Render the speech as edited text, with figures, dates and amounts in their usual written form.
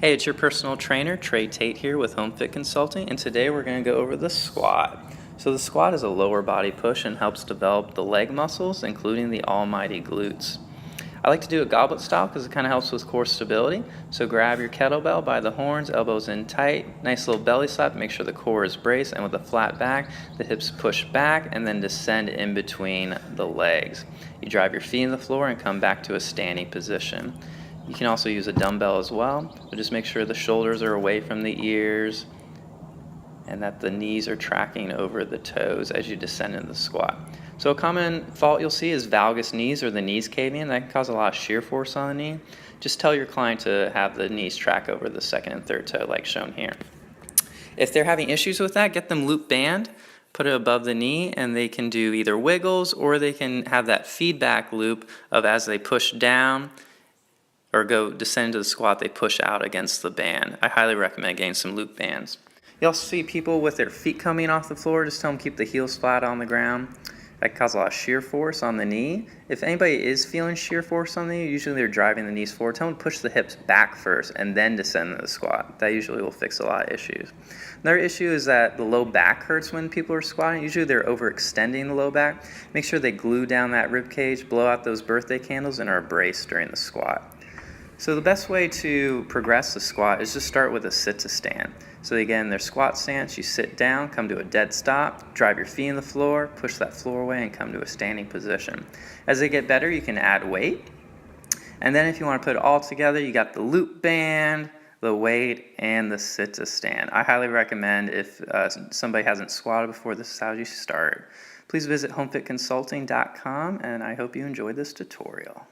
Hey, it's your personal trainer, Trey Tate here with Home Fit Consulting, and today we're going to go over the squat. So the squat is a lower body push and helps develop the leg muscles, including the almighty glutes. I like to do it goblet style because it kind of helps with core stability. So grab your kettlebell by the horns, elbows in tight, nice little belly slap, make sure the core is braced, and with a flat back, the hips push back and then descend in between the legs. You drive your feet in the floor and come back to a standing position. You can also use a dumbbell as well, but just make sure the shoulders are away from the ears and that the knees are tracking over the toes as you descend into the squat. So a common fault you'll see is valgus knees or the knees caving in. That can cause a lot of shear force on the knee. Just tell your client to have the knees track over the second and third toe like shown here. If they're having issues with that, get them loop band, put it above the knee, and they can do either wiggles or they can have that feedback loop of as they push down or go descend into the squat, they push out against the band. I highly recommend getting some loop bands. You also see people with their feet coming off the floor. Just tell them keep the heels flat on the ground. That can cause a lot of shear force on the knee. If anybody is feeling shear force on the knee, usually they're driving the knees forward. Tell them to push the hips back first and then descend into the squat. That usually will fix a lot of issues. Another issue is that the low back hurts when people are squatting. Usually they're overextending the low back. Make sure they glue down that rib cage, blow out those birthday candles, and are braced during the squat. So the best way to progress the squat is to start with a sit to stand. So again, their squat stance, you sit down, come to a dead stop, drive your feet in the floor, push that floor away, and come to a standing position. As they get better, you can add weight. And then if you want to put it all together, you got the loop band, the weight, and the sit to stand. I highly recommend if somebody hasn't squatted before, this is how you start. Please visit homefitconsulting.com, and I hope you enjoyed this tutorial.